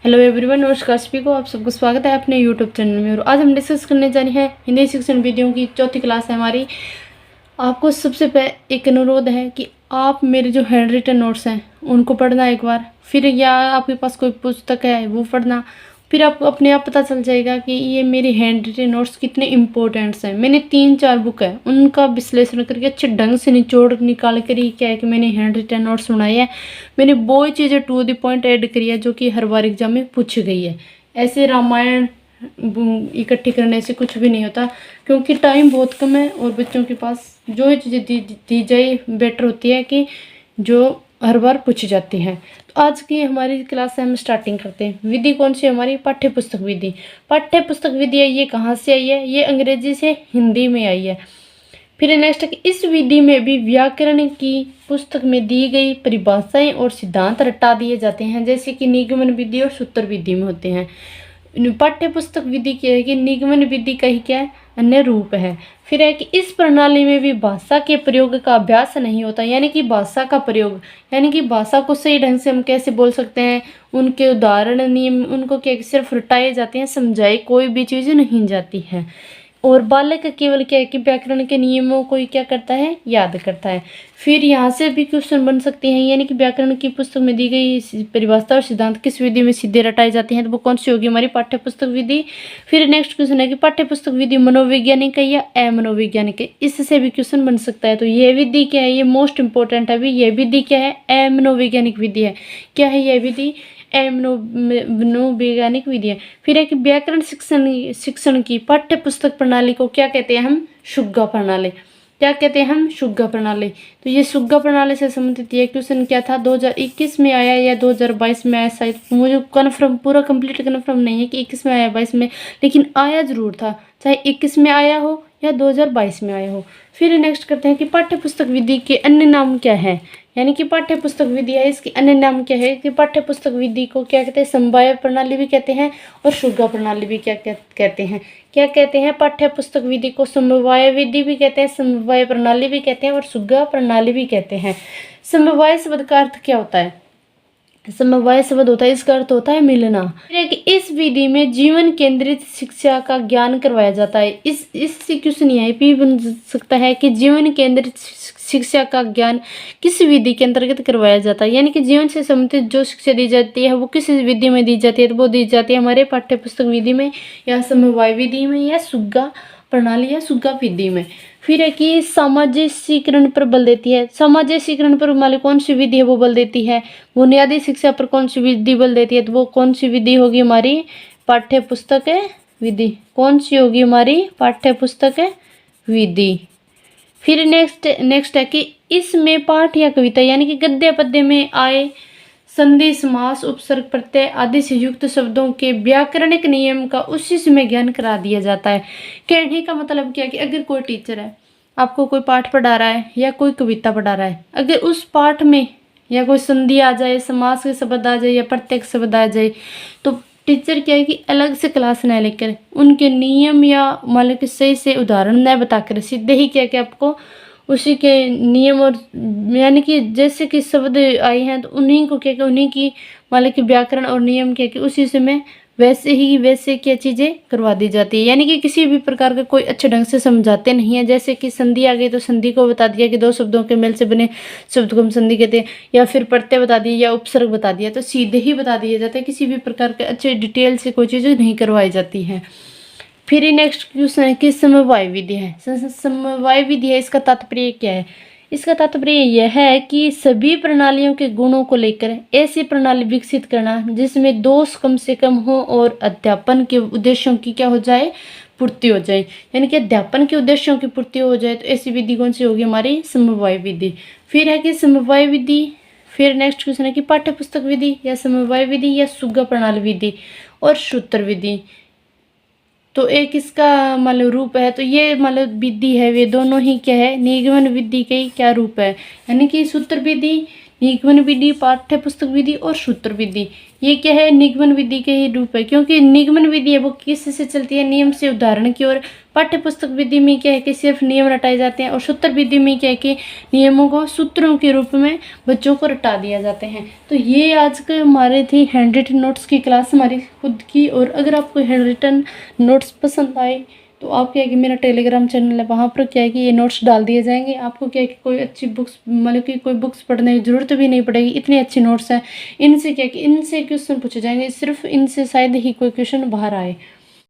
Hello everyone, नमस्कार सभी को। आप सबको स्वागत है अपने यूट्यूब चैनल में। और आज हम डिस्कस करने जा रहे हैं हिंदी शिक्षण विधियों की चौथी क्लास है हमारी। आपको सबसे पहले एक अनुरोध है कि आप मेरे जो हैंड रिटन नोट्स हैं उनको पढ़ना एक बार, फिर या आपके पास कोई पुस्तक है वो पढ़ना, फिर आपको अपने आप पता चल जाएगा कि ये मेरे हैंड रिटन नोट्स कितने इंपॉर्टेंट्स हैं। मैंने 3-4 बुक है उनका विश्लेषण करके अच्छे ढंग से निचोड़ निकाल कर ही क्या है कि मैंने हैंड रिटन नोट्स बनाए हैं। मैंने वो चीज़ें टू द पॉइंट ऐड करी है जो कि हर बार एग्जाम में पूछी गई है। ऐसे रामायण इकट्ठी करने से कुछ भी नहीं होता, क्योंकि टाइम बहुत कम है और बच्चों के पास जो चीज़ें दी जाए बेटर होती है कि जो हर बार पूछी जाती है। तो आज की हमारी क्लास से हम स्टार्टिंग करते हैं। विधि कौन सी हमारी? पाठ्य पुस्तक विधि। पाठ्य पुस्तक विधि है, ये कहाँ से आई है? ये अंग्रेजी से हिंदी में आई है। फिर नेक्स्ट है कि इस विधि में भी व्याकरण की पुस्तक में दी गई परिभाषाएं और सिद्धांत रटा दिए जाते हैं, जैसे कि निगमन विधि और सूत्र विधि में होते हैं। पाठ्य पुस्तक विधि क्या है कि निगमन विधि का ही क्या है, अन्य रूप है। फिर है कि इस प्रणाली में भी भाषा के प्रयोग का अभ्यास नहीं होता, यानी कि भाषा का प्रयोग, यानी कि भाषा को सही ढंग से हम कैसे बोल सकते हैं, उनके उदाहरण नियम उनको क्या सिर्फ रटाए जाते हैं, समझाई कोई भी चीज़ नहीं जाती है। और बालक केवल क्या है कि व्याकरण के नियमों को ही क्या करता है, याद करता है। फिर यहाँ से भी क्वेश्चन बन सकते हैं, यानी कि व्याकरण की पुस्तक में दी गई परिभाषा और सिद्धांत किस विधि में सीधे रटाए जाते हैं, तो वो कौन सी होगी? हमारी पाठ्य पुस्तक विधि। फिर नेक्स्ट क्वेश्चन है कि पाठ्य पुस्तक विधि मनोवैज्ञानिक है या अमनोवैज्ञानिक है, इससे भी क्वेश्चन बन सकता है। तो ये विधि क्या है, ये मोस्ट इंपॉर्टेंट है अभी। ये विधि क्या है? अमनोवैज्ञानिक विधि है। क्या है यह विधि? मनोवैज्ञानिक विधि है। फिर है कि व्याकरण शिक्षण की पाठ्य पुस्तक प्रणाली को क्या कहते हैं हम? सुग्गा प्रणाली। क्या कहते हैं हम? सुग्गा प्रणाली। तो ये सुग्गा प्रणाली से संबंधित ये क्वेश्चन क्या था, 2021 में आया या 2022 में आया, शायद मुझे कन्फर्म पूरा कंप्लीट कन्फर्म नहीं है कि 21 में आया 22 में, लेकिन आया जरूर था, चाहे 21 में आया हो या 2022 में आया हो। फिर नेक्स्ट करते हैं कि पाठ्य पुस्तक विधि के अन्य नाम क्या है, यानी कि पाठ्य पुस्तक विधि है, इसकी अन्य नाम क्या है? कि पाठ्य पुस्तक विधि को क्या कहते हैं? समवाय प्रणाली भी कहते हैं और सुग्गा प्रणाली भी क्या कहते हैं? क्या कहते हैं? पाठ्य पुस्तक विधि को समवाय विधि भी कहते हैं, समवाय प्रणाली भी कहते हैं और सुग्गा प्रणाली भी कहते हैं। समवाय शब्द का अर्थ क्या होता है? समवाय शब्द होता है, इसका अर्थ होता है मिलना। इस विधि में जीवन केंद्रित शिक्षा का ज्ञान करवाया जाता है। इससे क्वेश्चन यह भी बन सकता है कि जीवन केंद्रित शिक्षा का ज्ञान किस विधि के अंतर्गत करवाया जाता है, यानी कि जीवन से संबंधित जो शिक्षा दी जाती है वो किस विधि में दी जाती है, तो वो दी जाती है हमारे पाठ्य पुस्तक विधि में या समवाय विधि में या सुग्गा प्रणाली या सुग्गा विधि में। फिर है कि सामाजिकीकरण पर बल देती है। सामाजिकीकरण पर हमारी कौन सी विधि है वो बल देती है? बुनियादी शिक्षा पर कौन सी विधि बल देती है, तो वो कौन सी विधि होगी? हमारी पाठ्य पुस्तक विधि। कौन सी होगी? हमारी पाठ्य पुस्तक विधि। फिर नेक्स्ट है कि इसमें पाठ या कविता, यानी कि गद्य पद्य में आए संधि समास उपसर्ग प्रत्यय आदि से युक्त शब्दों के व्याकरणिक नियम का उसी समय ज्ञान करा दिया जाता है। कहने का मतलब क्या है कि अगर कोई टीचर है आपको कोई पाठ पढ़ा रहा है या कोई कविता पढ़ा रहा है, अगर उस पाठ में या कोई संधि आ जाए, समास के शब्द आ जाए या प्रत्यय शब्द आ जाए, तो टीचर क्या है कि अलग से क्लास न लेकर उनके नियम या मान लो कि सही से उदाहरण न बताकर सीधे ही क्या कि आपको उसी के नियम और यानी कि जैसे कि शब्द आए हैं तो उन्हीं को क्या कि उन्हीं की मान लो कि व्याकरण और नियम क्या कि उसी समय वैसे क्या चीज़ें करवा दी जाती है, यानी कि किसी भी प्रकार का कोई अच्छे ढंग से समझाते नहीं है। जैसे कि संधि आ गई तो संधि को बता दिया कि दो शब्दों के मेल से बने शब्द को हम संधि कहते हैं, या फिर प्रत्यय बता दिया या उपसर्ग बता दिया, तो सीधे ही बता दिया जाता है, किसी भी प्रकार के अच्छे डिटेल से कोई चीज़ नहीं करवाई जाती है। फिर नेक्स्ट क्वेश्चन है कि समवाय विधि है। समवाय विधि है, इसका तात्पर्य क्या है? इसका तात्पर्य यह है कि सभी प्रणालियों के गुणों को लेकर ऐसी प्रणाली विकसित करना जिसमें दोष कम से कम हो और अध्यापन के उद्देश्यों की क्या हो जाए, पूर्ति हो जाए, यानी कि अध्यापन के उद्देश्यों की पूर्ति हो जाए, तो ऐसी विधि कौन सी होगी? हमारी समवाय विधि। फिर है कि समवाय विधि। फिर नेक्स्ट क्वेश्चन है कि पाठ्य पुस्तक विधि या समवाय विधि या सुग्गा प्रणाली विधि और सूत्र विधि, तो एक इसका मतलब रूप है, तो ये मतलब विधि है, वे दोनों ही क्या है? निगमन विधि के क्या रूप है, यानी कि सूत्र विधि निगमन विधि, पाठ्य पुस्तक विधि और सूत्र विधि। ये क्या है, निगमन विधि के ही रूप है, क्योंकि निगमन विधि है वो किस से चलती है, नियम से उदाहरण की ओर। पाठ्य पुस्तक विधि में क्या है कि सिर्फ नियम रटाए जाते हैं, और सूत्र विधि में क्या है कि नियमों को सूत्रों के रूप में बच्चों को रटा दिया जाते हैं। तो ये आज के हमारे थी हैंड रिटन नोट्स की क्लास हमारी खुद की। और अगर आपको हैंड रिटन नोट्स पसंद आए तो आप क्या है कि मेरा टेलीग्राम चैनल है, वहाँ पर क्या है कि ये नोट्स डाल दिए जाएंगे। आपको क्या है कि कोई अच्छी बुक्स, मतलब कि कोई बुक्स पढ़ने की ज़रूरत भी नहीं पड़ेगी, इतनी अच्छी नोट्स हैं। इनसे क्या है कि इनसे क्वेश्चन पूछे जाएंगे, सिर्फ इनसे शायद ही कोई क्वेश्चन बाहर आए।